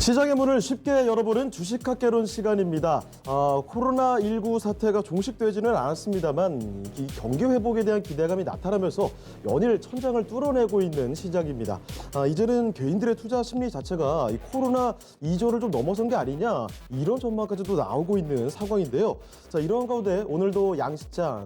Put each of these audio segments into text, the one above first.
시장의 문을 쉽게 열어보는 주식학개론 시간입니다. 코로나19 사태가 종식되지는 않았습니다만 이 경기 회복에 대한 기대감이 나타나면서 연일 천장을 뚫어내고 있는 시장입니다. 이제는 개인들의 투자 심리 자체가 이 코로나 이전을 좀 넘어선 게 아니냐 이런 전망까지도 나오고 있는 상황인데요. 자, 이러한 가운데 오늘도 양시장,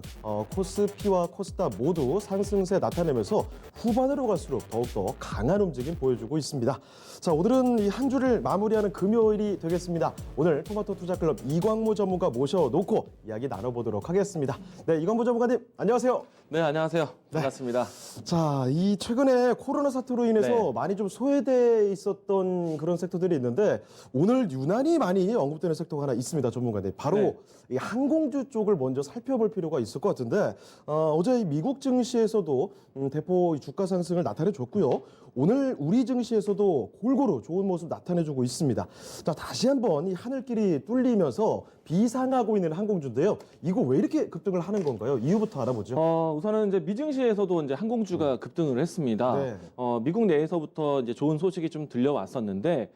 코스피와 코스닥 모두 상승세 나타내면서 후반으로 갈수록 더욱더 강한 움직임 보여주고 있습니다. 자, 오늘은 이 한 주를 마무리하는 금요일이 되겠습니다. 오늘 토마토 투자클럽 이광무 전문가 모셔놓고 이야기 나눠보도록 하겠습니다. 네, 이광무 전문가님 안녕하세요. 네, 안녕하세요. 반갑습니다. 자, 이 최근에 코로나 사태로 인해서 네. 많이 좀 소외돼 있었던 그런 섹터들이 있는데 오늘 유난히 많이 언급되는 섹터가 하나 있습니다, 전문가님. 바로 네. 이 항공주 쪽을 먼저 살펴볼 필요가 있을 것 같은데 어제 이 미국 증시에서도 대폭 주가 상승을 나타내줬고요. 오늘 우리 증시에서도 골고루 좋은 모습 나타내주고 있습니다. 자, 다시 한번 이 하늘길이 뚫리면서 비상하고 있는 항공주인데요. 이거 왜 이렇게 급등을 하는 건가요? 이유부터 알아보죠. 우선은 이제 미증시에서도 이제 항공주가 급등을 했습니다. 네. 미국 내에서부터 이제 좋은 소식이 좀 들려왔었는데,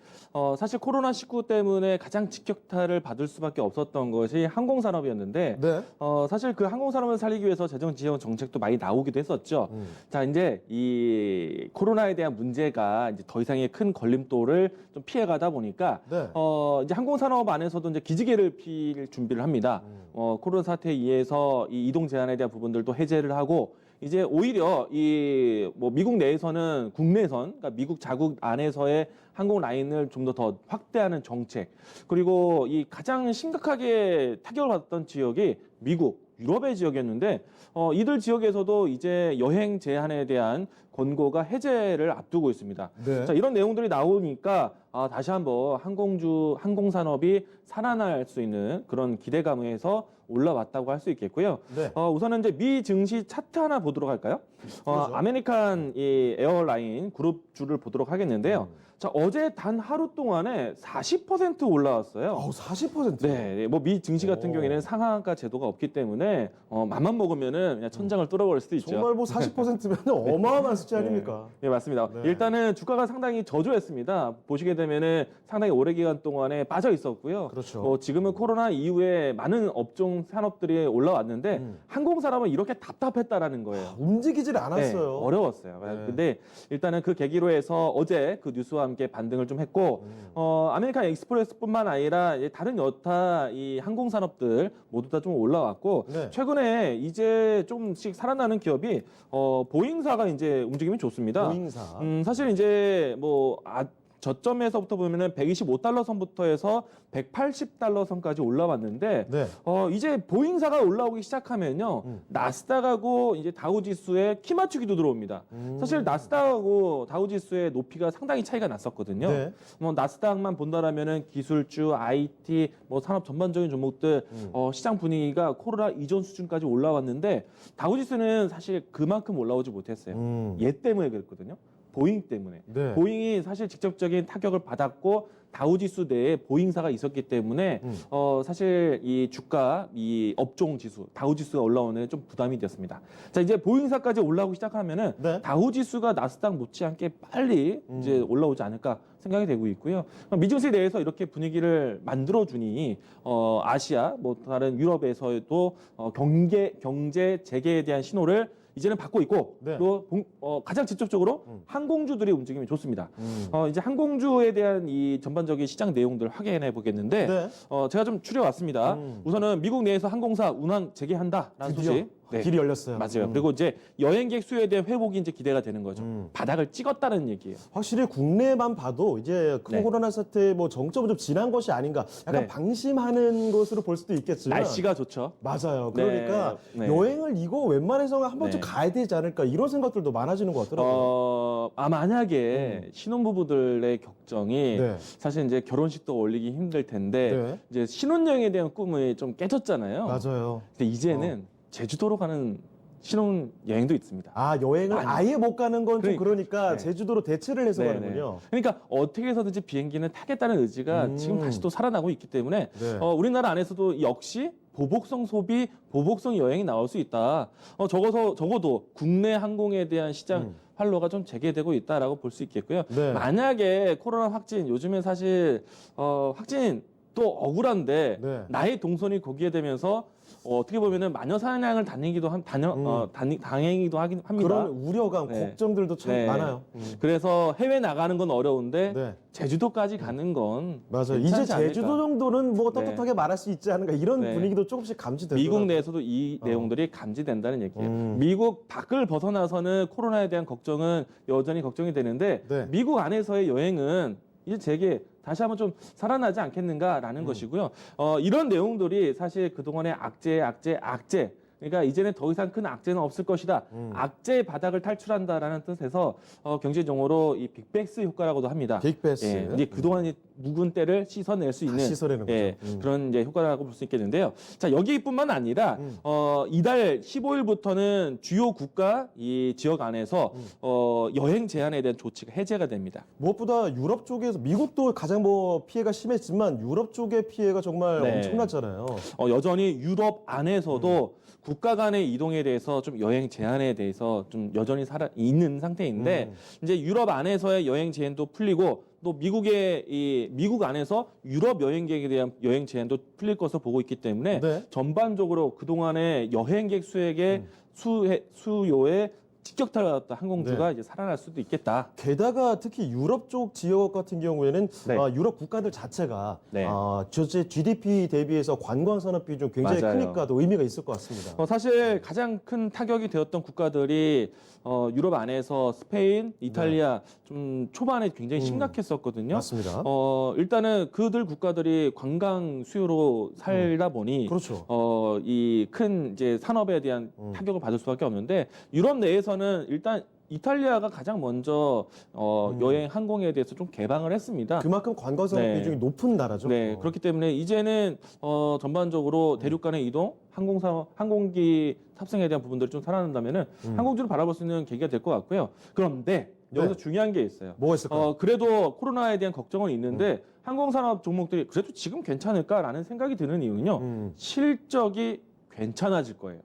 사실 코로나19 때문에 가장 직격탄을 받을 수밖에 없었던 것이 항공산업이었는데, 네. 사실 그 항공산업을 살리기 위해서 재정 지원 정책도 많이 나오기도 했었죠. 자, 이제 이 코로나에 대한 문제가 이제 더 이상의 큰 걸림돌을 좀 피해가다 보니까, 네. 이제 항공산업 안에서도 이제 기지개를 필 준비를 합니다. 코로나 사태에 의해서 이 이동 제한에 대한 부분들도 해제를 하고, 이제 오히려 이 뭐 미국 내에서는 국내선, 그러니까 미국 자국 안에서의 항공 라인을 좀 더 확대하는 정책, 그리고 이 가장 심각하게 타격을 받았던 지역이 미국, 유럽의 지역이었는데 이들 지역에서도 이제 여행 제한에 대한 권고가 해제를 앞두고 있습니다. 네. 자, 이런 내용들이 나오니까 다시 한번 항공산업이 살아날 수 있는 그런 기대감에서 올라왔다고 할 수 있겠고요. 네. 우선은 이제 미 증시 차트 하나 보도록 할까요? 그러죠. 아메리칸 이 에어라인 그룹주를 보도록 하겠는데요. 자, 어제 단 하루 동안에 40% 올라왔어요. 40%? 네, 뭐 미 증시 같은 오. 경우에는 상한가 제도가 없기 때문에 맘만 먹으면은 그냥 천장을 뚫어버릴 수도 있죠. 정말 뭐 40%면 어마어마한 숫자 아닙니까? 네, 맞습니다. 네. 일단은 주가가 상당히 저조했습니다. 보시게 되면은 상당히 오래 기간 동안에 빠져 있었고요. 그렇죠. 지금은 코로나 이후에 많은 업종 산업들이 올라왔는데 항공산업은 이렇게 답답했다라는 거예요. 움직이질 않았어요. 네, 어려웠어요. 네. 근데 일단은 그 계기로 해서 어제 그 뉴스와 함께 반등을 좀 했고, 아메리칸 익스프레스뿐만 아니라 이제 다른 여타 이 항공산업들 모두 다 좀 올라왔고, 네. 최근에 이제 조금씩 살아나는 기업이 보잉사가 이제 움직임이 좋습니다. 보잉사. 사실 이제 저점에서부터 보면은 125달러 선부터 해서 180달러 선까지 올라왔는데, 네. 이제 보잉사가 올라오기 시작하면요, 나스닥하고 이제 다우지수의 키 맞추기도 들어옵니다. 사실 나스닥하고 다우지수의 높이가 상당히 차이가 났었거든요. 네. 나스닥만 본다라면은 기술주, IT, 뭐 산업 전반적인 종목들 시장 분위기가 코로나 이전 수준까지 올라왔는데 다우지수는 사실 그만큼 올라오지 못했어요. 얘 때문에 그랬거든요. 보잉 때문에. 네. 보잉이 사실 직접적인 타격을 받았고 다우지수 내에 보잉사가 있었기 때문에 사실 이 주가, 이 업종 지수, 다우지수가 올라오는 좀 부담이 되었습니다. 자, 이제 보잉사까지 올라오기 시작하면은 네. 다우지수가 나스닥 못지않게 빨리 이제 올라오지 않을까 생각이 되고 있고요. 미증시 내에서 이렇게 분위기를 만들어주니 아시아, 뭐 다른 유럽에서도 경제 재개에 대한 신호를 이제는 받고 있고, 네. 또 가장 직접적으로 항공주들의 움직임이 좋습니다. 이제 항공주에 대한 이 전반적인 시장 내용들 확인해 보겠는데, 네. 제가 좀 추려왔습니다. 우선은 미국 내에서 항공사 운항 재개한다라는 드디어 소식. 네. 길이 열렸어요. 맞아요. 그리고 이제 여행객 수요에 대한 회복이 이제 기대가 되는 거죠. 바닥을 찍었다는 얘기예요. 확실히 국내만 봐도 이제 네. 코로나 사태 뭐 정점은 좀 지난 것이 아닌가 약간 네. 방심하는 것으로 볼 수도 있겠지만 날씨가 좋죠. 맞아요. 네. 그러니까 네. 여행을 이거 웬만해서는 한 번쯤 네. 가야 되지 않을까 이런 생각들도 많아지는 것 같더라고요. 만약에 신혼부부들의 격정이 네. 사실 이제 결혼식도 올리기 힘들 텐데 네. 이제 신혼여행에 대한 꿈이 좀 깨졌잖아요. 맞아요. 근데 이제는 제주도로 가는 신혼여행도 있습니다. 여행을 아니. 아예 못 가는 건 좀 그러니까 네. 제주도로 대체를 해서 네네. 가는군요. 그러니까 어떻게 해서든지 비행기는 타겠다는 의지가 지금 다시 또 살아나고 있기 때문에 네. 우리나라 안에서도 역시 보복성 소비, 보복성 여행이 나올 수 있다. 적어도 국내 항공에 대한 시장 활로가 좀 재개되고 있다라고 볼 수 있겠고요. 네. 만약에 코로나 확진, 요즘에 사실 확진 또 억울한데 네. 나의 동선이 거기에 되면서 어떻게 보면은 마녀 사냥을 당하기도 합니다. 그런 우려감, 네. 걱정들도 참 네. 많아요. 그래서 해외 나가는 건 어려운데 네. 제주도까지 가는 건 맞아요. 이제 괜찮지 않을까. 제주도 정도는 뭐 네. 떳떳하게 말할 수 있지 않은가 이런 네. 분위기도 조금씩 감지되더라고요. 미국 내에서도 이 내용들이 감지된다는 얘기예요. 음. 미국 밖을 벗어나서는 코로나에 대한 걱정은 여전히 걱정이 되는데 네. 미국 안에서의 여행은 이제 제게 다시 한번 좀 살아나지 않겠는가라는 것이고요. 이런 내용들이 사실 그동안의 악재. 그러니까 이제는 더 이상 큰 악재는 없을 것이다. 악재의 바닥을 탈출한다라는 뜻에서 경제 용어로 이 빅베스 효과라고도 합니다. 빅베스. 예, 이제 그동안 묵은 때를 씻어낼 수 있는 씻어내는 예, 거죠. 그런 이제 효과라고 볼 수 있겠는데요. 자, 여기뿐만 아니라 이달 15일부터는 주요 국가 이 지역 안에서 여행 제한에 대한 조치가 해제가 됩니다. 무엇보다 유럽 쪽에서 미국도 가장 뭐 피해가 심했지만 유럽 쪽의 피해가 정말 네. 엄청났잖아요. 여전히 유럽 안에서도 국가 간의 이동에 대해서 좀 여행 제한에 대해서 좀 여전히 있는 상태인데 이제 유럽 안에서의 여행 제한도 풀리고 또 미국 안에서 유럽 여행객에 대한 여행 제한도 풀릴 것으로 보고 있기 때문에 네. 전반적으로 그동안의 여행객 수액의 수요에 직격탄을 항공주가 이제 살아날 수도 있겠다. 게다가 특히 유럽 쪽 지역 같은 경우에는 네. 유럽 국가들 자체가 네. 전체 GDP 대비해서 관광 산업 비중 굉장히 맞아요. 크니까 더 의미가 있을 것 같습니다. 사실 가장 큰 타격이 되었던 국가들이 유럽 안에서 스페인, 이탈리아 좀 초반에 굉장히 심각했었거든요. 맞습니다. 일단은 그들 국가들이 관광 수요로 살다 보니 그렇죠. 이 큰 이제 산업에 대한 타격을 받을 수밖에 없는데 유럽 내에서는 일단 이탈리아가 가장 먼저 여행 항공에 대해서 좀 개방을 했습니다. 그만큼 관광 산업 네. 비중이 높은 나라죠. 네, 그렇기 때문에 이제는 전반적으로 대륙 간의 이동, 항공기 탑승에 대한 부분들이 좀 살아난다면은 항공주를 바라볼 수 있는 계기가 될 것 같고요. 그런데 여기서 네. 중요한 게 있어요. 뭐가 있을까요? 그래도 코로나에 대한 걱정은 있는데 항공산업 종목들이 그래도 지금 괜찮을까라는 생각이 드는 이유는요. 실적이 괜찮아질 거예요.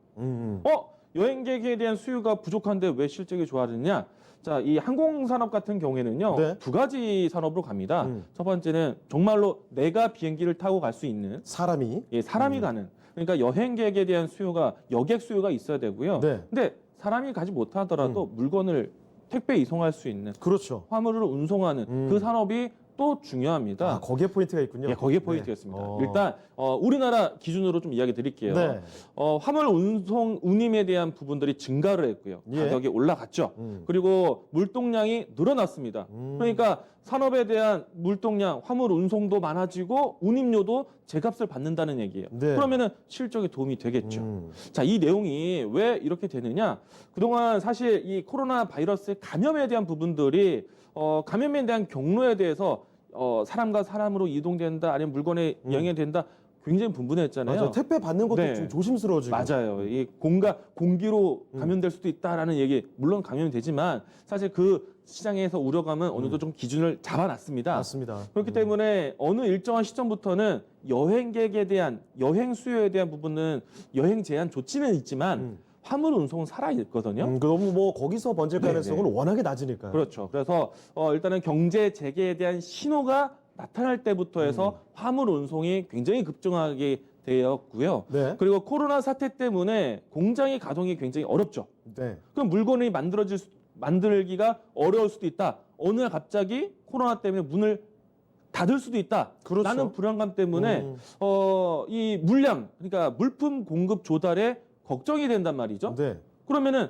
여행객에 대한 수요가 부족한데 왜 실적이 좋아지느냐? 자, 이 항공산업 같은 경우에는요, 네. 두 가지 산업으로 갑니다. 첫 번째는 정말로 내가 비행기를 타고 갈 수 있는 사람이 사람이 가는. 그러니까 여행객에 대한 수요가 여객 수요가 있어야 되고요. 네. 근데 사람이 가지 못하더라도 물건을 택배 이송할 수 있는 그렇죠. 화물을 운송하는 그 산업이 또 중요합니다. 거기에 포인트가 있군요. 예, 거기에 포인트였습니다. 네. 일단 우리나라 기준으로 좀 이야기 드릴게요. 네. 화물 운임에 대한 부분들이 증가를 했고요. 예. 가격이 올라갔죠. 그리고 물동량이 늘어났습니다. 그러니까 산업에 대한 물동량, 화물 운송도 많아지고 운임료도 제값을 받는다는 얘기예요. 네. 그러면은 실적에 도움이 되겠죠. 자, 이 내용이 왜 이렇게 되느냐? 그동안 사실 이 코로나 바이러스의 감염에 대한 부분들이 감염에 대한 경로에 대해서 사람과 사람으로 이동된다 아니면 물건에 영향된다 굉장히 분분했잖아요. 맞아요. 택배 받는 것도 네. 좀 조심스러워지고. 맞아요. 이 공기로 감염될 수도 있다라는 얘기 물론 감염이 되지만 사실 그 시장에서 우려감은 어느 정도 좀 기준을 잡아놨습니다. 맞습니다. 그렇기 때문에 어느 일정한 시점부터는 여행객에 대한 여행 수요에 대한 부분은 여행 제한 조치는 있지만 화물 운송은 살아 있거든요. 너무 뭐 거기서 번질 네, 가능성은 네. 워낙에 낮으니까요. 그렇죠. 그래서 일단은 경제 재개에 대한 신호가 나타날 때부터 해서 화물 운송이 굉장히 급증하게 되었고요. 네. 그리고 코로나 사태 때문에 공장의 가동이 굉장히 어렵죠. 네. 그럼 물건이 만들기가 어려울 수도 있다. 어느 날 갑자기 코로나 때문에 문을 닫을 수도 있다. 그렇죠. 라는 불안감 때문에 이 물량, 그러니까 물품 공급 조달에 걱정이 된단 말이죠. 네. 그러면은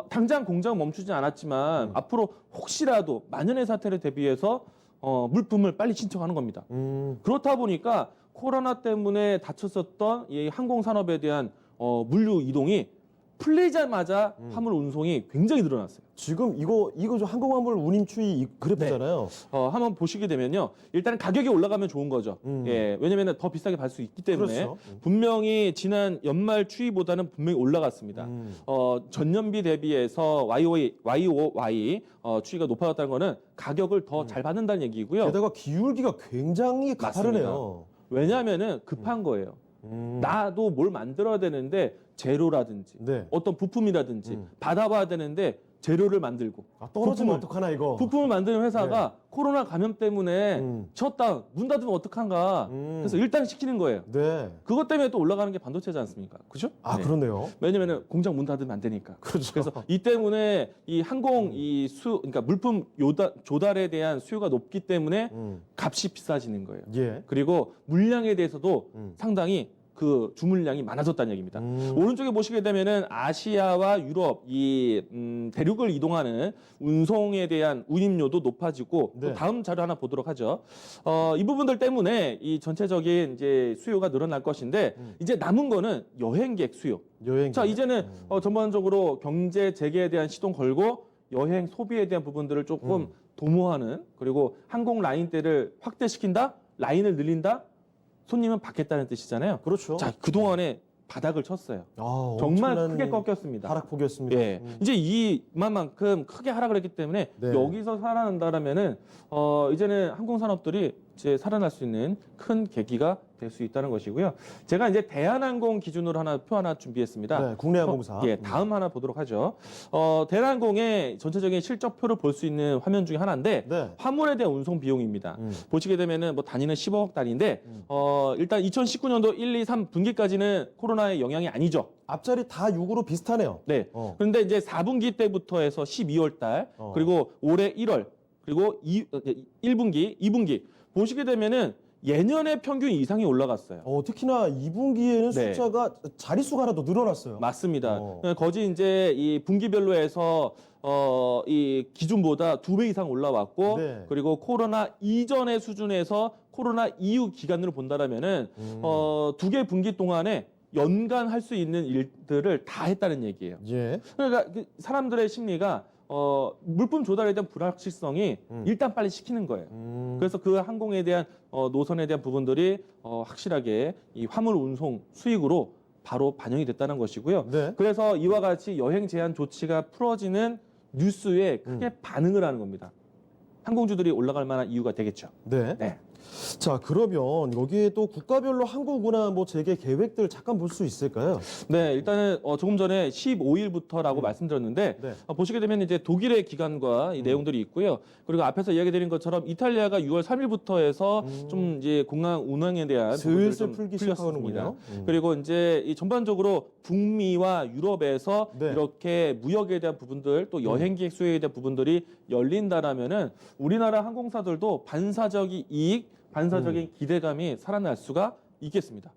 당장 공장 멈추지 않았지만 앞으로 혹시라도 만연의 사태를 대비해서 물품을 빨리 신청하는 겁니다. 그렇다 보니까 코로나 때문에 닫혔었던 이 항공 산업에 대한 물류 이동이 풀리자마자 화물 운송이 굉장히 늘어났어요. 지금 이거 저 항공화물 운임 추이 이 그래프잖아요. 한번 보시게 되면요. 일단 가격이 올라가면 좋은 거죠. 예, 왜냐면 더 비싸게 받을 수 있기 때문에 그렇죠. 분명히 지난 연말 추이보다는 분명히 올라갔습니다. 전년비 대비해서 YOY 추이가 높아졌다는 거는 가격을 더 잘 받는다는 얘기고요. 게다가 기울기가 굉장히 가파르네요. 왜냐하면은 급한 거예요. 나도 뭘 만들어야 되는데 재료라든지 네. 어떤 부품이라든지 받아봐야 되는데 재료를 만들고 떨어지면 어떡하나 이거. 부품을 만드는 회사가 코로나 감염 때문에 셧다운, 문 닫으면 어떡한가. 그래서 일단 시키는 거예요. 네. 그것 때문에 또 올라가는 게 반도체지 않습니까? 그죠? 아, 그렇네요. 왜냐면은 공장 문 닫으면 안 되니까. 그렇죠. 그래서 이 때문에 이 항공 그러니까 물품 조달에 대한 수요가 높기 때문에 값이 비싸지는 거예요. 예. 그리고 물량에 대해서도 상당히 그 주물량이 많아졌다는 얘기입니다. 오른쪽에 보시게 되면은 아시아와 유럽 이 대륙을 이동하는 운송에 대한 운임료도 높아지고 네. 또 다음 자료 하나 보도록 하죠. 이 부분들 때문에 이 전체적인 이제 수요가 늘어날 것인데 이제 남은 거는 여행객 수요. 여행. 자, 이제는 전반적으로 경제 재개에 대한 시동 걸고 여행 소비에 대한 부분들을 조금 도모하는, 그리고 항공 라인대를 확대시킨다, 라인을 늘린다, 손님은 받겠다는 뜻이잖아요. 그렇죠. 자, 그동안에 바닥을 쳤어요. 아, 정말 엄청난 크게 꺾였습니다. 하락폭이었습니다. 예. 이제 이만큼 크게 하락을 했기 때문에 네. 여기서 살아난다라면은 이제는 항공 산업들이 이제 살아날 수 있는 큰 계기가 될 수 있다는 것이고요. 제가 이제 대한항공 기준으로 표 하나 준비했습니다. 네, 국내 항공사. 예, 다음 하나 보도록 하죠. 대한항공의 전체적인 실적표를 볼 수 있는 화면 중에 하나인데 네. 화물에 대한 운송 비용입니다. 보시게 되면은 뭐 단위는 10억 단위인데 일단 2019년도 1, 2, 3 분기까지는 코로나의 영향이 아니죠. 앞자리 다 6으로 비슷하네요. 네. 그런데 이제 4분기 때부터 해서 12월 달, 그리고 올해 1월, 그리고 1분기, 2분기 보시게 되면은 예년의 평균 이상이 올라갔어요. 특히나 2분기에는 네. 숫자가 자릿수가 하나 더 늘어났어요. 맞습니다. 거지 이제 이 분기별로 해서 이 기준보다 2배 이상 올라왔고, 네. 그리고 코로나 이전의 수준에서 코로나 이후 기간으로 본다라면은 2개 분기 동안에 연간 할 수 있는 일들을 다 했다는 얘기예요. 예. 그러니까 그 사람들의 심리가 물품 조달에 대한 불확실성이 일단 빨리 시키는 거예요. 그래서 그 항공에 대한 노선에 대한 부분들이 확실하게 이 화물 운송 수익으로 바로 반영이 됐다는 것이고요. 네. 그래서 이와 같이 여행 제한 조치가 풀어지는 뉴스에 크게 반응을 하는 겁니다. 항공주들이 올라갈 만한 이유가 되겠죠. 네. 네. 자, 그러면 여기에 또 국가별로 항공운항 뭐 재개 계획들 잠깐 볼 수 있을까요? 네, 일단은 조금 전에 15일부터라고 말씀드렸는데 네. 보시게 되면 이제 독일의 기간과 이 내용들이 있고요. 그리고 앞에서 이야기드린 것처럼 이탈리아가 6월 3일부터 해서 좀 이제 공항 운항에 대한 부분들을 슬슬 좀 풀기 풀렸습니다. 시작하는군요. 그리고 이제 이 전반적으로 북미와 유럽에서 네. 이렇게 무역에 대한 부분들, 또 여행객 수요에 대한 부분들이 열린다라면은 우리나라 항공사들도 반사적인 이익, 반사적인 기대감이 살아날 수가 있겠습니다.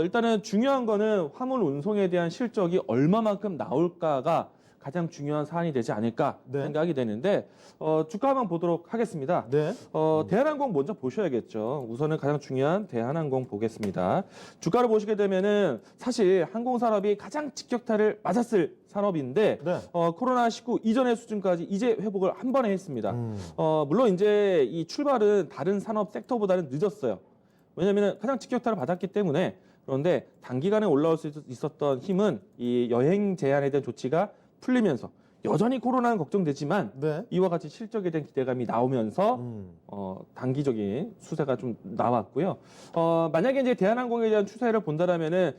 일단은 중요한 거는 화물 운송에 대한 실적이 얼마만큼 나올까가 가장 중요한 사안이 되지 않을까 네. 생각이 되는데 주가 한번 보도록 하겠습니다. 네. 대한항공 먼저 보셔야겠죠. 우선은 가장 중요한 대한항공 보겠습니다. 주가를 보시게 되면은 사실 항공산업이 가장 직격탄을 맞았을 산업인데 네. 코로나19 이전의 수준까지 이제 회복을 한 번에 했습니다. 물론 이제 이 출발은 다른 산업 섹터보다는 늦었어요. 왜냐하면 가장 직격탄을 받았기 때문에. 그런데 단기간에 올라올 수 있었던 힘은 이 여행 제한에 대한 조치가 풀리면서 여전히 코로나는 걱정되지만 네. 이와 같이 실적에 대한 기대감이 나오면서 단기적인 수세가 좀 나왔고요. 만약에 이제 대한항공에 대한 추세를 본다라면은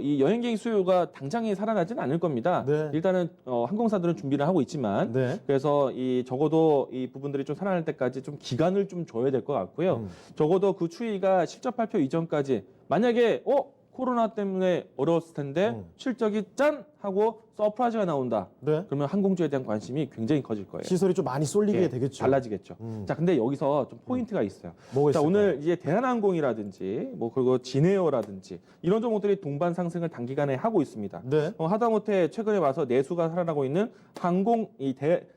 이 여행객 수요가 당장에 살아나지는 않을 겁니다. 네. 일단은 항공사들은 준비를 하고 있지만 네. 그래서 이 적어도 이 부분들이 좀 살아날 때까지 좀 기간을 좀 줘야 될 것 같고요. 적어도 그 추이가 실적 발표 이전까지 만약에 코로나 때문에 어려웠을 텐데 실적이 짠 하고 서프라이즈가 나온다. 네. 그러면 항공주에 대한 관심이 굉장히 커질 거예요. 시설이 좀 많이 쏠리게 예, 되겠죠. 달라지겠죠. 자, 근데 여기서 좀 포인트가 있어요. 뭐가 자, 있을까요? 오늘 이제 대한항공이라든지 뭐 그리고 진에어라든지 이런 종목들이 동반 상승을 단기간에 하고 있습니다. 네. 하다못해 최근에 와서 내수가 살아나고 있는 항공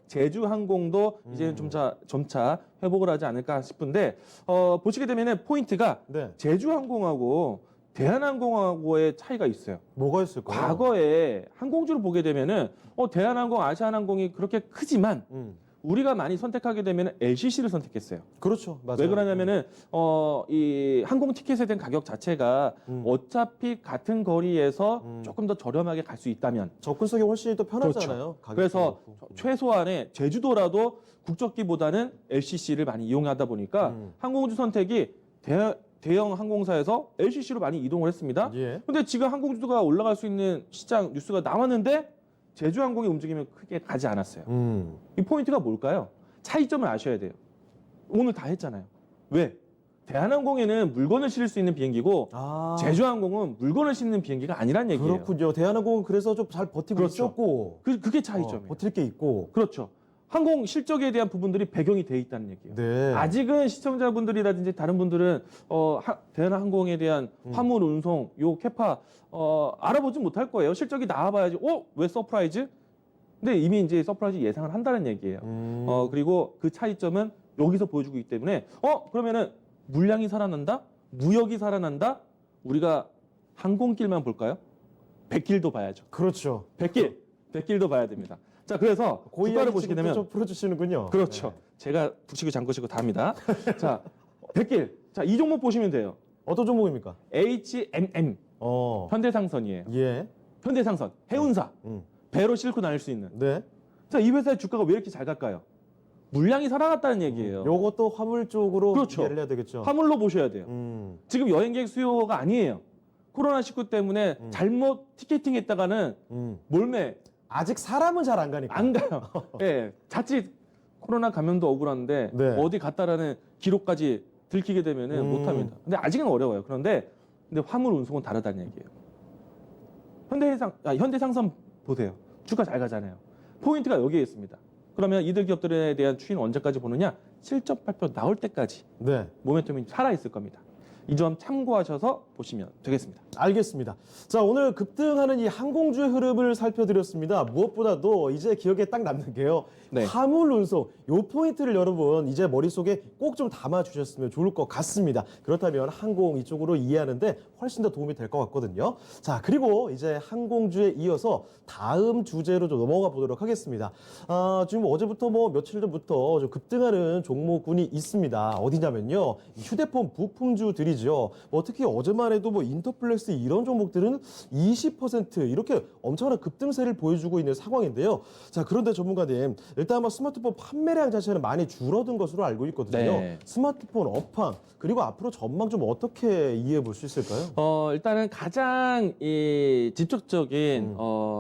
제주항공도 이제 좀 점차 회복을 하지 않을까 싶은데 보시게 되면은 포인트가 네. 제주항공하고 대한항공하고의 차이가 있어요. 뭐가 있을까요? 과거에 항공주를 보게 되면은 대한항공, 아시아나항공이 그렇게 크지만 우리가 많이 선택하게 되면 LCC를 선택했어요. 그렇죠. 맞아요. 왜 그러냐면은 이 항공 티켓에 대한 가격 자체가 어차피 같은 거리에서 조금 더 저렴하게 갈 수 있다면 접근성이 훨씬 더 편하잖아요. 가격도 그래서 그렇고. 최소한의 제주도라도 국적기보다는 LCC를 많이 이용하다 보니까 항공주 선택이 대형 항공사에서 LCC로 많이 이동을 했습니다. 예. 근데 지금 항공주가 올라갈 수 있는 시장 뉴스가 나왔는데 제주항공의 움직임이 크게 가지 않았어요. 음. 이 포인트가 뭘까요? 차이점을 아셔야 돼요. 오늘 다 했잖아요. 왜? 대한항공에는 물건을 실을 수 있는 비행기고 아, 제주항공은 물건을 싣는 비행기가 아니란 얘기예요. 그렇군요. 대한항공은 그래서 좀 잘 버티고 그렇죠. 있었고, 그게 차이점이에요. 버틸 게 있고. 그렇죠. 항공 실적에 대한 부분들이 배경이 돼 있다는 얘기예요. 네. 아직은 시청자분들이라든지 다른 분들은 대한항공에 대한 화물 운송, 요 캐파 알아보지 못할 거예요. 실적이 나와봐야지. 왜 서프라이즈? 근데 이미 이제 서프라이즈 예상을 한다는 얘기예요. 그리고 그 차이점은 여기서 보여주고 있기 때문에 그러면은 물량이 살아난다? 무역이 살아난다? 우리가 항공길만 볼까요? 백길도 봐야죠. 그렇죠. 백길도 봐야 됩니다. 자, 그래서 주가를 보시게 되면 좀 풀어주시는군요. 그렇죠. 제가 북치고 장구치고 다 합니다. 자, 백길. 자, 이 종목 보시면 돼요. 어떤 종목입니까? HMM. 현대상선이에요. 예. 현대상선. 해운사. 배로 싣고 다닐 수 있는. 네. 자, 이 회사의 주가가 왜 이렇게 잘 갈까요? 물량이 살아났다는 얘기예요. 요것도 화물 쪽으로 그렇죠. 이해를 해야 되겠죠. 화물로 보셔야 돼요. 지금 여행객 수요가 아니에요. 코로나19 때문에 잘못 티켓팅했다가는 몰매 아직 사람은 잘 안 가니까. 안 가요. 예, 자칫 코로나 감염도 억울한데 네. 어디 갔다라는 기록까지 들키게 되면은 못합니다. 근데 아직은 어려워요. 근데 화물 운송은 다르다는 얘기예요. 현대상선 보세요. 주가 잘 가잖아요. 포인트가 여기에 있습니다. 그러면 이들 기업들에 대한 추이는 언제까지 보느냐? 실적 발표 나올 때까지 네. 모멘텀이 살아 있을 겁니다. 이 점 참고하셔서 보시면 되겠습니다. 알겠습니다. 자, 오늘 급등하는 이 항공주의 흐름을 살펴드렸습니다. 무엇보다도 이제 기억에 딱 남는 게요. 네. 화물 운송, 요 포인트를 여러분 이제 머릿속에 꼭 좀 담아주셨으면 좋을 것 같습니다. 그렇다면 항공 이쪽으로 이해하는데 훨씬 더 도움이 될 것 같거든요. 자, 그리고 이제 항공주에 이어서 다음 주제로 좀 넘어가 보도록 하겠습니다. 지금 어제부터 며칠 전부터 좀 급등하는 종목군이 있습니다. 어디냐면요. 휴대폰 부품주들이죠. 특히 어제만 해도 인터플렉스 이런 종목들은 20% 이렇게 엄청난 급등세를 보여주고 있는 상황인데요. 자, 그런데 전문가님, 일단 스마트폰 판매량 자체는 많이 줄어든 것으로 알고 있거든요. 네. 스마트폰 업황 그리고 앞으로 전망 좀 어떻게 이해해 볼 수 있을까요? 일단은 가장 직접적인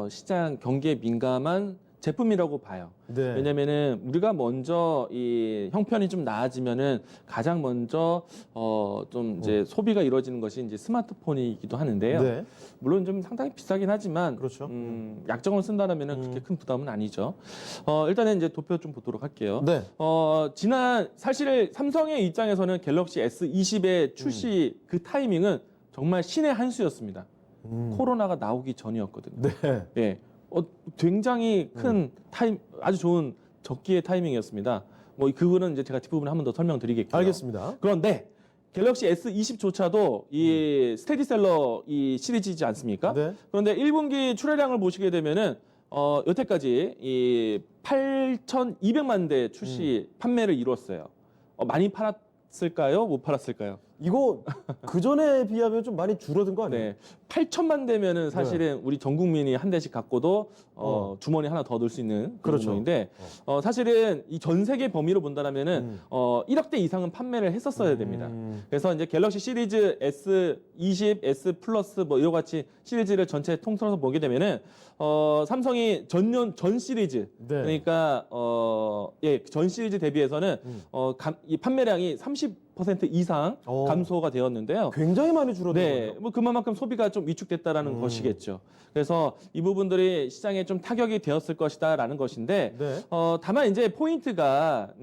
시장 경기에 민감한 제품이라고 봐요. 네. 왜냐면은 우리가 먼저 이 형편이 좀 나아지면은 가장 먼저 좀 이제 소비가 이루어지는 것이 이제 스마트폰이기도 하는데요. 네. 물론 좀 상당히 비싸긴 하지만 그렇죠. 약정을 쓴다라면은 그렇게 큰 부담은 아니죠. 일단은 이제 도표 좀 보도록 할게요. 네. 사실 삼성의 입장에서는 갤럭시 S20의 출시 그 타이밍은 정말 신의 한 수였습니다. 코로나가 나오기 전이었거든요. 네. 예. 굉장히 큰 아주 좋은 적기의 타이밍이었습니다. 그거는 이제 제가 뒷부분에 한 번 더 설명드리겠고요. 알겠습니다. 그런데 갤럭시 S20조차도 이 스테디셀러 이 시리즈이지 않습니까? 네. 그런데 1분기 출하량을 보시게 되면은 여태까지 이 8,200만 대 출시 판매를 이뤘어요. 많이 팔았을까요? 못 팔았을까요? 이거 그 전에 비하면 좀 많이 줄어든 거 아니에요? 네, 8천만 대면은 사실은 우리 전 국민이 한 대씩 갖고도 주머니 하나 더 넣을 수 있는 그런 그렇죠. 정도인데 사실은 이 전 세계 범위로 본다면은 1억 대 이상은 판매를 했었어야 됩니다. 그래서 이제 갤럭시 시리즈 S20, S 플러스 이와 같이 시리즈를 전체 통틀어서 보게 되면은 삼성이 전 시리즈 네. 그러니까 전 시리즈 대비해서는 이 판매량이 30% 이상 감소가 되었는데요. 굉장히 많이 줄어든 네, 거예요. 그만큼 소비가 좀 위축됐다라는 것이겠죠. 그래서 이 부분들이 시장에 좀 타격이 되었을 것이다라는 것인데, 네. 다만 이제 포인트가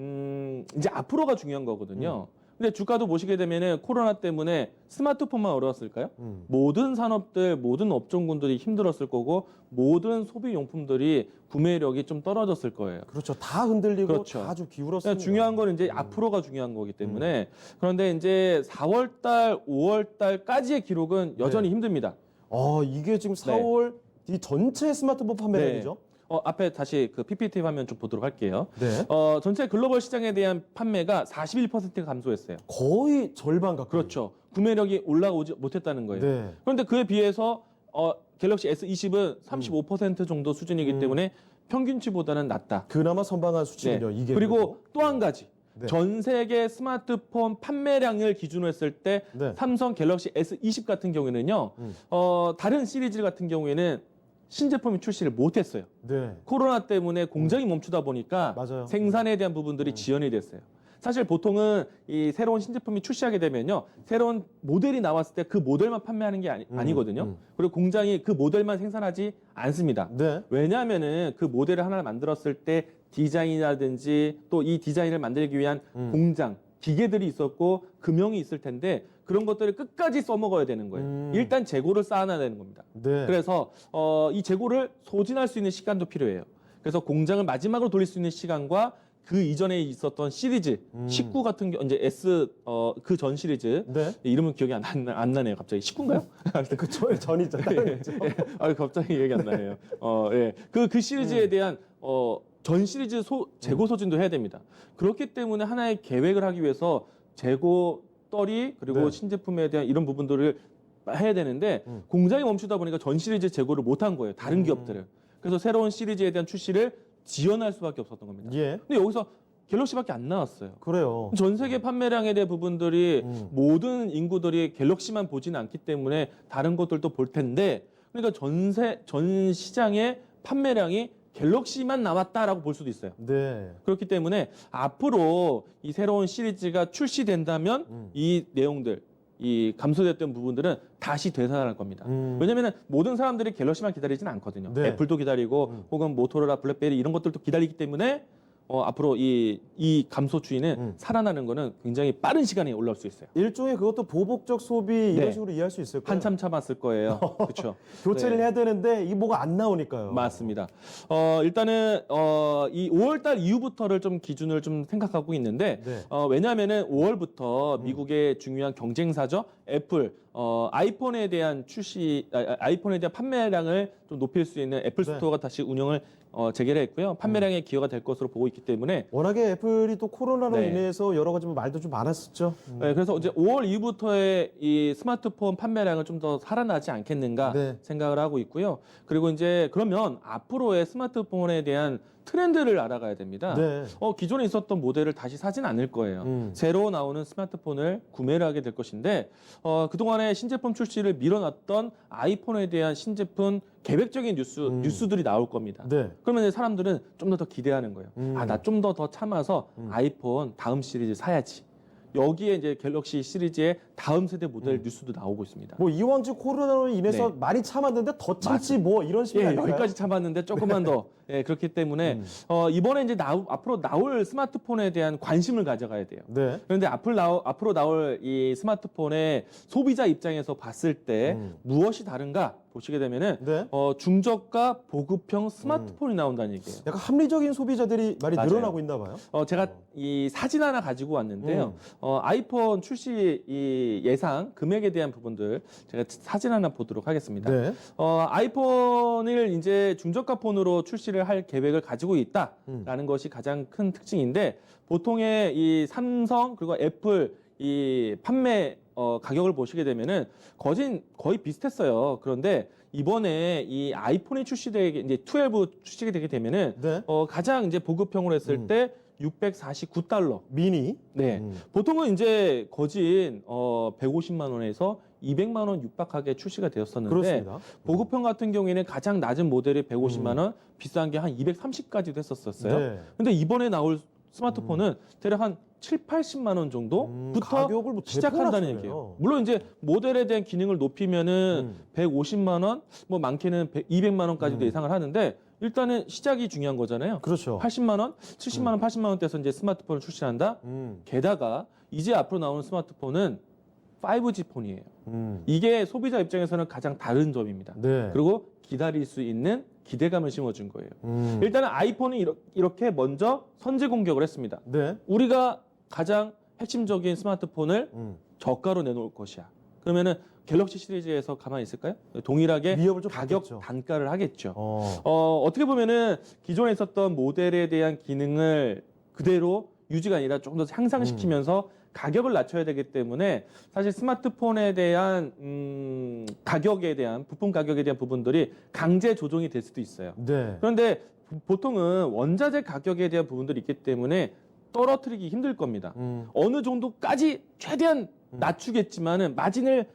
이제 앞으로가 중요한 거거든요. 근데 주가도 보시게 되면은 코로나 때문에 스마트폰만 어려웠을까요? 모든 산업들, 모든 업종군들이 힘들었을 거고 모든 소비용품들이 구매력이 좀 떨어졌을 거예요. 그렇죠. 다 흔들리고 그렇죠. 다 좀 기울었습니다. 중요한 거는 이제 앞으로가 중요한 거기 때문에 그런데 이제 4월달, 5월달까지의 기록은 여전히 힘듭니다. 이게 지금 4월 이 전체 스마트폰 판매량이죠? 앞에 다시 그 PPT 화면 좀 보도록 할게요. 네. 전체 글로벌 시장에 대한 판매가 41%가 감소했어요. 거의 절반 가까이. 그렇죠. 구매력이 올라오지 못했다는 거예요. 네. 그런데 그에 비해서 갤럭시 S20은 35% 정도 수준이기 때문에 평균치보다는 낮다. 그나마 선방한 수치군요. 이게 그리고 또 한 가지. 네. 전 세계 스마트폰 판매량을 기준으로 했을 때 네. 삼성 갤럭시 S20 같은 경우에는요. 다른 시리즈 같은 경우에는 신제품이 출시를 못했어요. 네. 코로나 때문에 공장이 멈추다 보니까 맞아요. 생산에 대한 부분들이 지연이 됐어요. 사실 보통은 이 새로운 신제품이 출시하게 되면요, 새로운 모델이 나왔을 때 그 모델만 판매하는 게 아니거든요. 그리고 공장이 그 모델만 생산하지 않습니다. 네. 왜냐하면은 그 모델을 하나 만들었을 때 디자인이라든지 또 이 디자인을 만들기 위한 공장, 기계들이 있었고 금형이 있을 텐데 그런 것들을 끝까지 써먹어야 되는 거예요. 일단 재고를 쌓아놔야 되는 겁니다. 네. 그래서 이 재고를 소진할 수 있는 시간도 필요해요. 그래서 공장을 마지막으로 돌릴 수 있는 시간과 그 이전에 있었던 시리즈 19 같은 경우 이제 S 그 전 시리즈 네. 이름은 기억이 안 나네요. 갑자기 19인가요? 그 전이죠. 다른 거죠. 갑자기 기억이 안 나네요. 예. 그 시리즈에 대한 전 시리즈 재고 소진도 해야 됩니다. 그렇기 때문에 하나의 계획을 하기 위해서 재고 떨이 그리고 네. 신제품에 대한 이런 부분들을 해야 되는데 공장이 멈추다 보니까 전 시리즈 재고를 못 한 거예요. 다른 기업들은. 그래서 새로운 시리즈에 대한 출시를 지연할 수밖에 없었던 겁니다. 예. 근데 여기서 갤럭시밖에 안 나왔어요. 그래요. 전 세계 판매량에 대한 부분들이 모든 인구들이 갤럭시만 보지는 않기 때문에 다른 것들도 볼 텐데, 그러니까 전 시장의 판매량이 갤럭시만 남았다라고 볼 수도 있어요. 네. 그렇기 때문에 앞으로 이 새로운 시리즈가 출시된다면 이 내용들, 이 감소됐던 부분들은 다시 되살아날 겁니다. 왜냐하면 모든 사람들이 갤럭시만 기다리지는 않거든요. 네. 애플도 기다리고 혹은 모토로라, 블랙베리 이런 것들도 기다리기 때문에 앞으로 이 감소 추이는 살아나는 거는 굉장히 빠른 시간에 올라올 수 있어요. 일종의 그것도 보복적 소비 이런 네. 식으로 이해할 수 있을까요? 한참 참았을 거예요. 그렇죠. 교체를 네. 해야 되는데 이게 뭐가 안 나오니까요. 맞습니다. 일단은 이 5월달 이후부터를 좀 기준을 좀 생각하고 있는데 네. 왜냐하면은 5월부터 미국의 중요한 경쟁사죠. 애플 아이폰에 대한 아이폰에 대한 판매량을 좀 높일 수 있는 애플 네. 스토어가 다시 운영을 재개를 했고요. 판매량의 기여가 될 것으로 보고 있기 때문에 워낙에 애플이 또 코로나로 네. 인해서 여러 가지 말도 좀 많았었죠. 네, 그래서 이제 5월 이후부터의 이 스마트폰 판매량은 좀 더 살아나지 않겠는가 네. 생각을 하고 있고요. 그리고 이제 그러면 앞으로의 스마트폰에 대한 트렌드를 알아가야 됩니다. 네. 기존에 있었던 모델을 다시 사진 않을 거예요. 새로 나오는 스마트폰을 구매를 하게 될 것인데 그동안에 신제품 출시를 밀어놨던 아이폰에 대한 신제품 계획적인 뉴스들이 나올 겁니다. 네. 그러면 이제 사람들은 좀 더 기대하는 거예요. 나 좀 더 참아서 아이폰 다음 시리즈 사야지. 여기에 이제 갤럭시 시리즈의 다음 세대 모델 뉴스도 나오고 있습니다. 뭐 이왕지 코로나로 인해서 네. 많이 참았는데 더 참지 뭐 이런 식이 예, 아닐까요? 여기까지 참았는데 조금만 더. 예, 그렇기 때문에 이번에 이제 앞으로 나올 스마트폰에 대한 관심을 가져가야 돼요. 네. 그런데 앞으로 나올 이 스마트폰의 소비자 입장에서 봤을 때 무엇이 다른가 보시게 되면은 네. 중저가 보급형 스마트폰이 나온다는 얘기예요. 약간 합리적인 소비자들이 많이 맞아요. 늘어나고 있나 봐요. 제가 이 사진 하나 가지고 왔는데요. 아이폰 출시 이 예상 금액에 대한 부분들 제가 사진 하나 보도록 하겠습니다. 네. 아이폰을 이제 중저가 폰으로 출시를 할 계획을 가지고 있다라는 것이 가장 큰 특징인데 보통의 이 삼성 그리고 애플 이 판매 가격을 보시게 되면은 거의 비슷했어요. 그런데 이번에 이 아이폰이 출시되게 이제 12 출시가 되게 되면은 네. 가장 이제 보급형으로 했을 때 649달러. 미니. 네. 보통은 이제 거진 150만 원에서 200만 원 육박하게 출시가 되었었는데 그렇습니다. 보급형 같은 경우에는 가장 낮은 모델이 150만 원, 비싼 게 한 230까지도 했었어요. 네. 근데 이번에 나올 스마트폰은 대략 한 7, 80만 원 정도부터 가격을 뭐 시작한다는 대폭 얘기예요. 낮추네요. 물론 이제 모델에 대한 기능을 높이면은 150만 원, 뭐 많게는 200만 원까지도 예상을 하는데 일단은 시작이 중요한 거잖아요. 그렇죠. 80만 원, 70만 원, 80만 원대에서 이제 스마트폰을 출시한다. 게다가 이제 앞으로 나오는 스마트폰은 5G 폰이에요. 이게 소비자 입장에서는 가장 다른 점입니다. 네. 그리고 기다릴 수 있는 기대감을 심어준 거예요. 일단은 아이폰이 이렇게 먼저 선제 공격을 했습니다. 네. 우리가 가장 핵심적인 스마트폰을 저가로 내놓을 것이야. 그러면은 갤럭시 시리즈에서 가만히 있을까요? 동일하게 위협을 좀 가격 받겠죠. 단가를 하겠죠. 어. 어떻게 보면은 기존에 있었던 모델에 대한 기능을 그대로 유지가 아니라 조금 더 향상시키면서 가격을 낮춰야 되기 때문에 사실 스마트폰에 대한 가격에 대한 부품 가격에 대한 부분들이 강제 조정이 될 수도 있어요. 네. 그런데 보통은 원자재 가격에 대한 부분들이 있기 때문에 떨어뜨리기 힘들 겁니다. 어느 정도까지 최대한 낮추겠지만은 마진을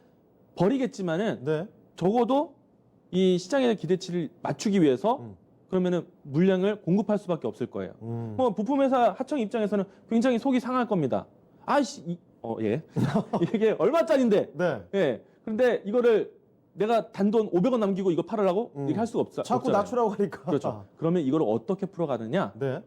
버리겠지만은 네. 적어도 이 시장에 대한 기대치를 맞추기 위해서 그러면은 물량을 공급할 수밖에 없을 거예요. 부품회사 하청 입장에서는 굉장히 속이 상할 겁니다. 아이씨, 예. 이게 얼마짜린데? 네. 예. 그런데 이거를 내가 단돈 500원 남기고 이거 팔으라고? 이렇게 할 수가 자꾸 없잖아요. 낮추라고 하니까. 그렇죠. 그러면 이걸 어떻게 풀어가느냐? 네.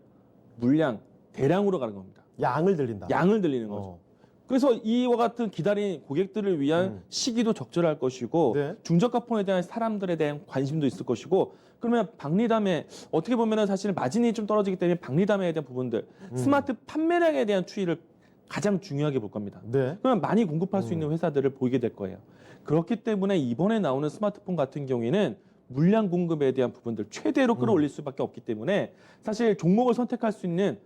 물량, 대량으로 가는 겁니다. 양을 들린다. 양을 들리는 거죠. 그래서 이와 같은 기다린 고객들을 위한 시기도 적절할 것이고 네. 중저가 폰에 대한 사람들에 대한 관심도 있을 것이고 그러면 박리담에 어떻게 보면은 사실 마진이 좀 떨어지기 때문에 박리담에 대한 부분들 스마트 판매량에 대한 추이를 가장 중요하게 볼 겁니다. 네. 그러면 많이 공급할 수 있는 회사들을 보이게 될 거예요. 그렇기 때문에 이번에 나오는 스마트폰 같은 경우에는 물량 공급에 대한 부분들 최대로 끌어올릴 수밖에 없기 때문에 사실 종목을 선택할 수 있는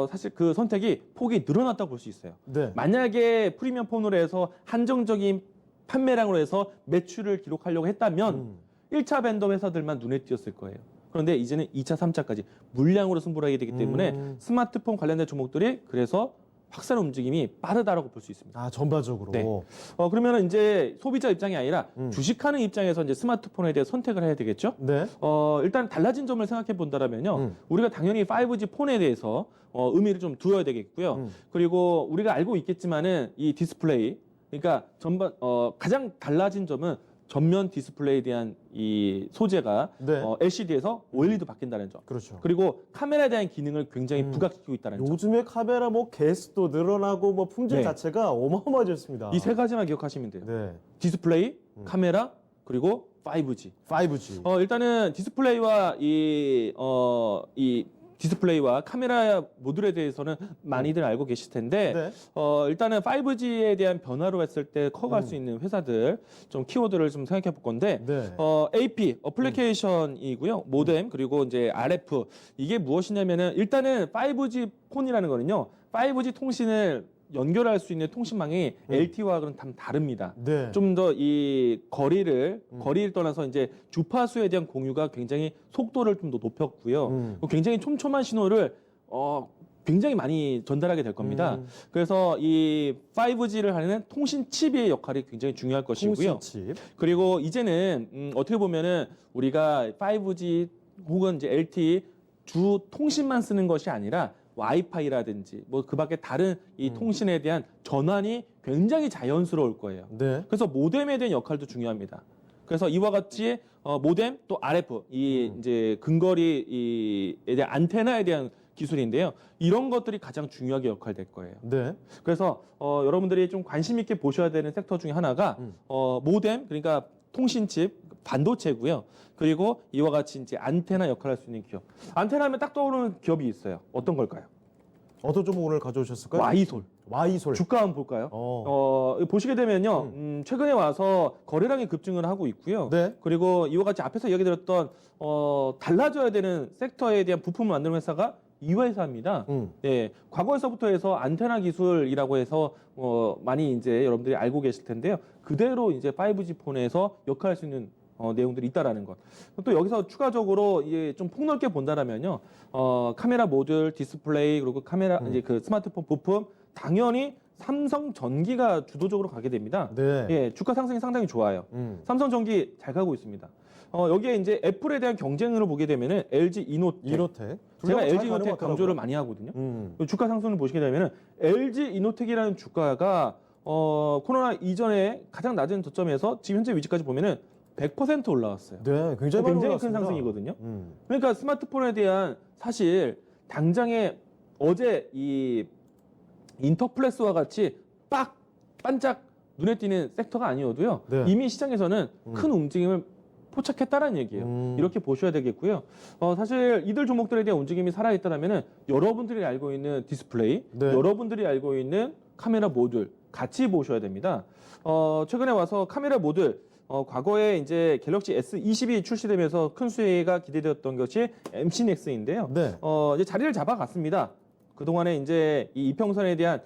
사실 그 선택이 폭이 늘어났다고 볼 수 있어요. 네. 만약에 프리미엄 폰으로 해서 한정적인 판매량으로 해서 매출을 기록하려고 했다면 1차 벤더 회사들만 눈에 띄었을 거예요. 그런데 이제는 2차, 3차까지 물량으로 승부를 하게 되기 때문에 스마트폰 관련된 종목들이 그래서 확산 움직임이 빠르다라고 볼 수 있습니다. 아, 전반적으로. 네. 그러면 이제 소비자 입장이 아니라 주식하는 입장에서 이제 스마트폰에 대해 선택을 해야 되겠죠. 네. 일단 달라진 점을 생각해 본다라면요. 우리가 당연히 5G 폰에 대해서 의미를 좀 두어야 되겠고요. 그리고 우리가 알고 있겠지만은 이 디스플레이, 그러니까 전반 가장 달라진 점은 전면 디스플레이에 대한 이 소재가 네. LCD에서 OLED로 바뀐다는 점. 그렇죠. 그리고 카메라에 대한 기능을 굉장히 부각시키고 있다는 점. 요즘에 카메라 뭐 개수도 늘어나고 뭐 품질 네. 자체가 어마어마해졌습니다. 이 세 가지만 기억하시면 돼요. 네. 디스플레이, 카메라, 그리고 5G. 5G. 일단은 디스플레이와 이 디스플레이와 카메라 모듈에 대해서는 많이들 알고 계실 텐데 네. 일단은 5G에 대한 변화로 했을 때 커갈 수 있는 회사들 좀 키워드를 좀 생각해 볼 건데 네. AP 어플리케이션이고요. 모뎀 그리고 이제 RF 이게 무엇이냐면은 일단은 5G 폰이라는 거는요. 5G 통신을 연결할 수 있는 통신망이 LTE와는 다릅니다. 네. 좀 더 이 거리를 떠나서 이제 주파수에 대한 공유가 굉장히 속도를 좀 더 높였고요. 굉장히 촘촘한 신호를 굉장히 많이 전달하게 될 겁니다. 그래서 이 5G를 하는 통신 칩의 역할이 굉장히 중요할 것이고요. 통신칩. 그리고 이제는 어떻게 보면은 우리가 5G 혹은 이제 LTE 주 통신만 쓰는 것이 아니라 와이파이라든지 뭐 그 밖에 다른 이 통신에 대한 전환이 굉장히 자연스러울 거예요. 네. 그래서 모뎀에 대한 역할도 중요합니다. 그래서 이와 같이 모뎀 또 RF 이 이제 근거리에 대한 안테나에 대한 기술인데요. 이런 것들이 가장 중요하게 역할될 거예요. 네. 그래서 여러분들이 좀 관심 있게 보셔야 되는 섹터 중에 하나가 모뎀 그러니까 통신칩 반도체고요. 그리고 이와 같이 이제 안테나 역할을 할 수 있는 기업. 안테나 하면 딱 떠오르는 기업이 있어요. 어떤 걸까요? 어떤 종목 오늘 가져오셨을까요? 와이솔. 와이솔. 주가 한번 볼까요? 보시게 되면요. 최근에 와서 거래량이 급증을 하고 있고요. 네. 그리고 이와 같이 앞에서 이야기 드렸던 달라져야 되는 섹터에 대한 부품을 만드는 회사가 이 회사입니다. 예, 과거에서부터 해서 안테나 기술이라고 해서 많이 이제 여러분들이 알고 계실 텐데요. 그대로 이제 5G 폰에서 역할할 수 있는 내용들이 있다라는 것. 또 여기서 추가적으로 이제 좀 폭넓게 본다라면요. 카메라 모듈, 디스플레이 그리고 카메라 이제 그 스마트폰 부품 당연히 삼성전기가 주도적으로 가게 됩니다. 네. 예, 주가 상승이 상당히 좋아요. 삼성전기 잘 가고 있습니다. 여기에 이제 애플에 대한 경쟁으로 보게 되면은 LG 이노텍. 이노텍. 제가 둘다 LG 잘 이노텍 가는 것 강조를 같더라고요. 많이 하거든요. 주가 상승을 보시게 되면은 LG 이노텍이라는 주가가 코로나 이전에 가장 낮은 저점에서 지금 현재 위치까지 보면은 100% 올라왔어요. 네, 굉장히 많이 큰 올랐습니다. 상승이거든요. 그러니까 스마트폰에 대한 사실 당장에 어제 이 인터플렉스와 같이 빡 반짝 눈에 띄는 섹터가 아니어도요. 네. 이미 시장에서는 큰 움직임을 포착했다라는 얘기예요. 이렇게 보셔야 되겠고요. 사실 이들 종목들에 대한 움직임이 살아있다면은 여러분들이 알고 있는 디스플레이, 네. 여러분들이 알고 있는 카메라 모듈 같이 보셔야 됩니다. 최근에 와서 카메라 모듈 과거에 이제 갤럭시 S20이 출시되면서 큰 수혜가 기대되었던 것이 MC넥스인데요. 네. 이제 자리를 잡아갔습니다. 그동안에 이제 이 이평선에 대한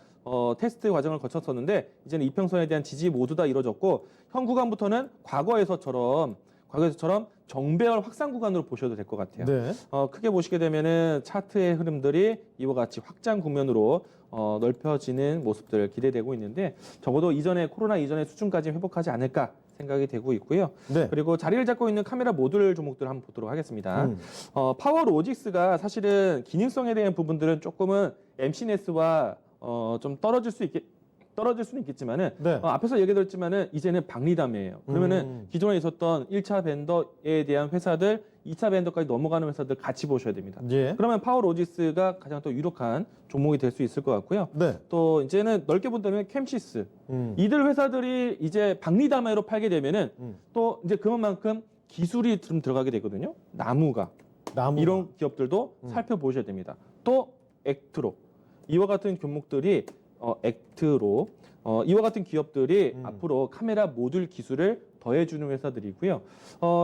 테스트 과정을 거쳤었는데 이제는 이평선에 대한 지지 모두 다 이루어졌고 현 구간부터는 과거에서처럼 정배열 확산 구간으로 보셔도 될 것 같아요. 네. 크게 보시게 되면은 차트의 흐름들이 이와 같이 확장 국면으로 넓혀지는 모습들 기대되고 있는데 적어도 코로나 이전의 수준까지 회복하지 않을까 생각이 되고 있고요. 네. 그리고 자리를 잡고 있는 카메라 모듈 종목들을 한번 보도록 하겠습니다. 파워로직스가 사실은 기능성에 대한 부분들은 조금은 MCNS와 좀 떨어질 수는 있겠지만은 네. 앞에서 얘기드렸지만은 이제는 박리담이에요. 그러면은 기존에 있었던 1차 벤더에 대한 회사들, 2차 벤더까지 넘어가는 회사들 같이 보셔야 됩니다. 예. 그러면 파워로직스가 가장 또 유력한 종목이 될 수 있을 것 같고요. 네. 또 이제는 넓게 본다면 캠시스 음. 이들 회사들이 이제 박리담회로 팔게 되면은 또 이제 그만큼 기술이 좀 들어가게 되거든요. 나무가 이런 기업들도 살펴보셔야 됩니다. 또 액트로 이와 같은 종목들이 액트로 이와 같은 기업들이 앞으로 카메라 모듈 기술을 더해주는 회사들이고요.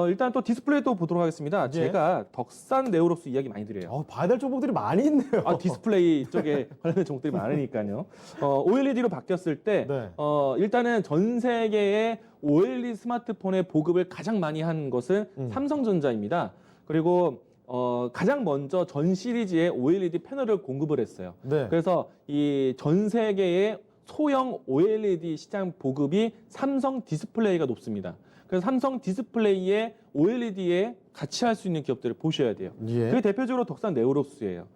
일단 또 디스플레이도 보도록 하겠습니다. 예. 제가 덕산 네오록스 이야기 많이 드려요. 봐야 될 종목들이 많이 있네요. 디스플레이 쪽에 관련된 종목들이 많으니까요. OLED로 바뀌었을 때 네. 일단은 전 세계의 OLED 스마트폰의 보급을 가장 많이 한 것은 삼성전자입니다. 그리고 가장 먼저 전 시리즈의 OLED 패널을 공급을 했어요. 네. 그래서 이 전 세계의 소형 OLED 시장 보급이 삼성 디스플레이가 높습니다. 그래서 삼성 디스플레이의 OLED에 같이 할 수 있는 기업들을 보셔야 돼요. 예. 그게 대표적으로 덕산 네오록스예요.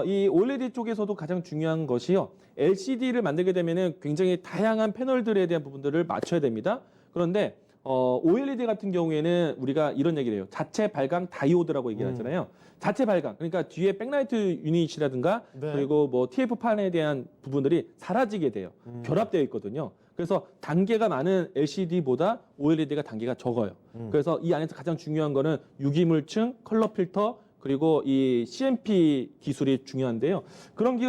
이 OLED 쪽에서도 가장 중요한 것이요. LCD를 만들게 되면은 굉장히 다양한 패널들에 대한 부분들을 맞춰야 됩니다. 그런데 OLED 같은 경우에는 우리가 이런 얘기를 해요. 자체 발광 다이오드라고 얘기를 하잖아요. 자체 발광. 그러니까 뒤에 백라이트 유닛이라든가 네. 그리고 뭐 TF판에 대한 부분들이 사라지게 돼요. 결합되어 있거든요. 그래서 단계가 많은 LCD보다 OLED가 단계가 적어요. 그래서 이 안에서 가장 중요한 거는 유기물층, 컬러 필터, 그리고 이 CMP 기술이 중요한데요. 그런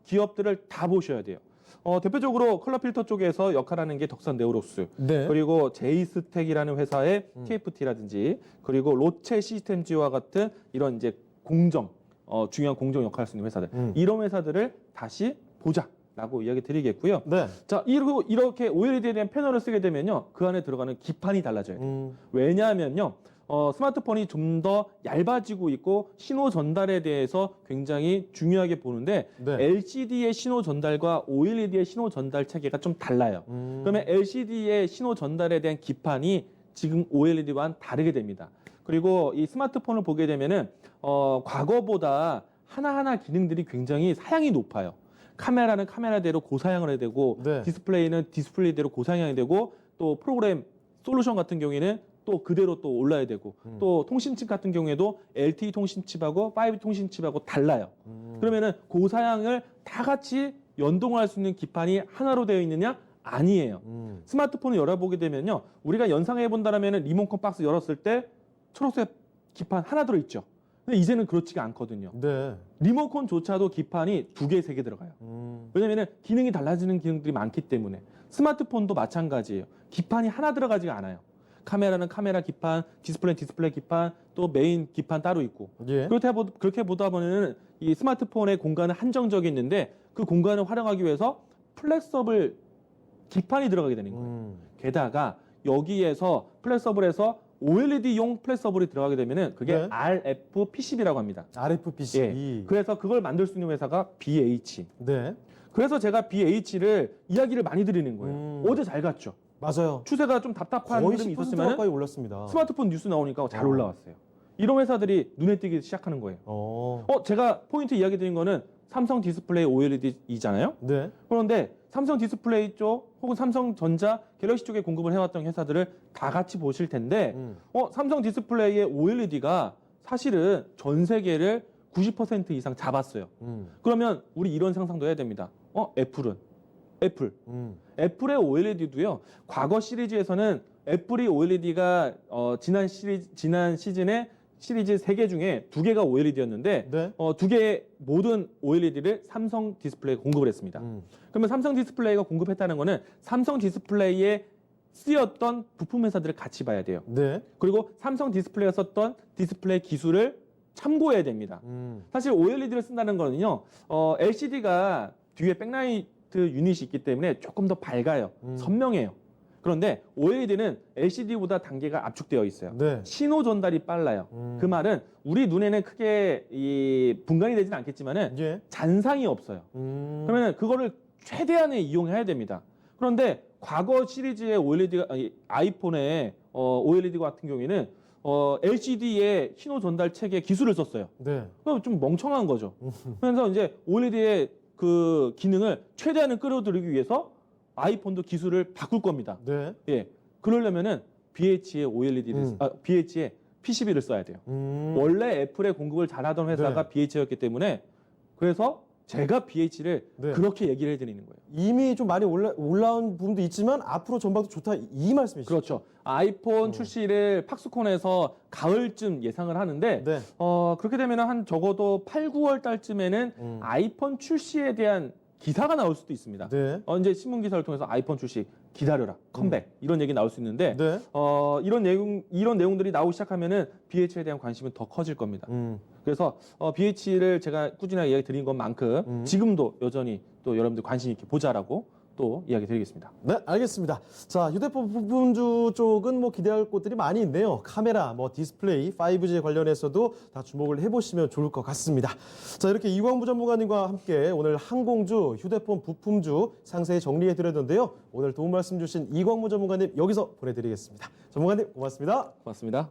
기업들을 다 보셔야 돼요. 대표적으로 컬러 필터 쪽에서 역할하는 게 덕산 네오록스, 네. 그리고 제이스텍이라는 회사의 TFT라든지, 그리고 로체 시스템즈와 같은 이런 이제 중요한 공정 역할을 할 수 있는 회사들, 이런 회사들을 다시 보자라고 이야기 드리겠고요. 네. 자, 이렇게 OLED에 대한 패널을 쓰게 되면요, 그 안에 들어가는 기판이 달라져요. 왜냐하면요, 스마트폰이 좀 더 얇아지고 있고 신호 전달에 대해서 굉장히 중요하게 보는데 네. LCD의 신호 전달과 OLED의 신호 전달 체계가 좀 달라요. 그러면 LCD의 신호 전달에 대한 기판이 지금 OLED와는 다르게 됩니다. 그리고 이 스마트폰을 보게 되면은 과거보다 하나하나 기능들이 굉장히 사양이 높아요. 카메라는 카메라대로 고사양을 해야 되고 네. 디스플레이는 디스플레이대로 고사양이 되고 또 프로그램 솔루션 같은 경우에는 또 그대로 또 올라야 되고 또 통신칩 같은 경우에도 LTE 통신칩하고 5G 통신칩하고 달라요. 그러면은 고사양을 다 같이 연동할 수 있는 기판이 하나로 되어 있느냐? 아니에요. 스마트폰을 열어보게 되면요, 우리가 연상해 본다라면 리모컨 박스 열었을 때 초록색 기판 하나 들어있죠. 근데 이제는 그렇지가 않거든요. 네. 리모컨조차도 기판이 2개, 3개 들어가요. 왜냐면은 기능이 달라지는 기능들이 많기 때문에. 스마트폰도 마찬가지예요. 기판이 하나 들어가지가 않아요. 카메라는 카메라 기판, 디스플레이는 디스플레이 기판, 또 메인 기판 따로 있고. 예. 그렇게 보다 보면은 이 스마트폰의 공간은 한정적이 있는데 그 공간을 활용하기 위해서 플렉서블 기판이 들어가게 되는 거예요. 게다가 여기에서 플렉서블에서 OLED용 플렉서블이 들어가게 되면은 그게 네. RF PCB라고 합니다. RFPC. 예. 그래서 그걸 만들 수 있는 회사가 BH. 네. 그래서 제가 BH를 이야기를 많이 드리는 거예요. 어제 잘 갔죠. 맞아요. 추세가 좀 답답한 거의 흐름이 10% 있었지만 가까이 올랐습니다. 스마트폰 뉴스 나오니까 잘 올라왔어요. 이런 회사들이 눈에 띄기 시작하는 거예요. 제가 포인트 이야기 드린 거는 삼성 디스플레이 OLED이잖아요. 네. 그런데 삼성 디스플레이 쪽 혹은 삼성전자 갤럭시 쪽에 공급을 해왔던 회사들을 다 같이 보실 텐데 삼성 디스플레이의 OLED가 사실은 전 세계를 90% 이상 잡았어요. 그러면 우리 이런 상상도 해야 됩니다. 애플의 OLED도요. 과거 시리즈에서는 애플이 OLED가 지난 시즌에 시리즈 3개 중에 2개가 OLED였는데 네. 2개의 모든 OLED를 삼성 디스플레이가 공급을 했습니다. 그러면 삼성 디스플레이가 공급했다는 거는 삼성 디스플레이에 쓰였던 부품 회사들을 같이 봐야 돼요. 네. 그리고 삼성 디스플레이가 썼던 디스플레이 기술을 참고해야 됩니다. 사실 OLED를 쓴다는 거는요. LCD가 뒤에 백라이트 유닛이 있기 때문에 조금 더 밝아요. 선명해요. 그런데 OLED는 LCD보다 단계가 압축되어 있어요. 네. 신호 전달이 빨라요. 그 말은 우리 눈에는 크게 분간이 되지는 않겠지만은 예. 잔상이 없어요. 그러면 그거를 최대한의 이용해야 됩니다. 그런데 과거 시리즈의 OLED 아이폰의 OLED 같은 경우에는 LCD의 신호 전달 체계 기술을 썼어요. 네. 그럼 좀 멍청한 거죠. 그래서 이제 OLED의 그 기능을 최대한은 끌어들이기 위해서 아이폰도 기술을 바꿀 겁니다. 네. 예. 그러려면은 BH의 OLED를 BH의 PCB를 써야 돼요. 원래 애플의 공급을 잘하던 회사가 네. BH였기 때문에 그래서 제가 BH를 네. 그렇게 얘기를 해드리는 거예요. 이미 좀 많이 올라온 부분도 있지만 앞으로 전망도 좋다 이 말씀이시죠? 그렇죠. 아이폰 출시를 팍스콘에서 가을쯤 예상을 하는데 네. 그렇게 되면 한 적어도 8, 9월 달쯤에는 아이폰 출시에 대한 기사가 나올 수도 있습니다. 네. 이제 신문 기사를 통해서 아이폰 출시 기다려라 컴백 이런 얘기 나올 수 있는데 네. 이런 내용들이 나오기 시작하면은 BH에 대한 관심은 더 커질 겁니다. 그래서 BH를 제가 꾸준하게 이야기 드린 것만큼 지금도 여전히 또 여러분들 관심 있게 보자라고 또 이야기 드리겠습니다. 네, 알겠습니다. 자, 휴대폰 부품주 쪽은 뭐 기대할 곳들이 많이 있네요. 카메라, 뭐 디스플레이, 5G 관련해서도 다 주목을 해보시면 좋을 것 같습니다. 자, 이렇게 이광부 전문가님과 함께 오늘 항공주, 휴대폰 부품주 상세히 정리해드렸는데요. 오늘 도움 말씀 주신 이광무 전문가님 여기서 보내드리겠습니다. 전문가님 고맙습니다. 고맙습니다.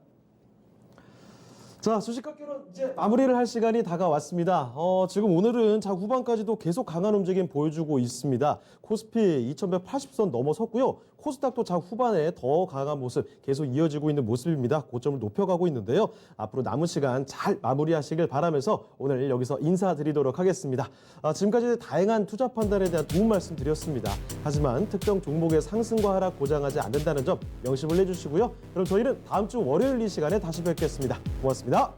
자, 주식학교는 이제 마무리를 할 시간이 다가왔습니다. 지금 오늘은 자 후반까지도 계속 강한 움직임 보여주고 있습니다. 코스피 2180선 넘어섰고요. 코스닥도 자 후반에 더 강한 모습 계속 이어지고 있는 모습입니다. 고점을 높여가고 있는데요. 앞으로 남은 시간 잘 마무리하시길 바라면서 오늘 여기서 인사드리도록 하겠습니다. 지금까지 다양한 투자 판단에 대한 도움 말씀드렸습니다. 하지만 특정 종목의 상승과 하락 고장하지 않는다는 점 명심을 해주시고요. 그럼 저희는 다음 주 월요일 이 시간에 다시 뵙겠습니다. 고맙습니다.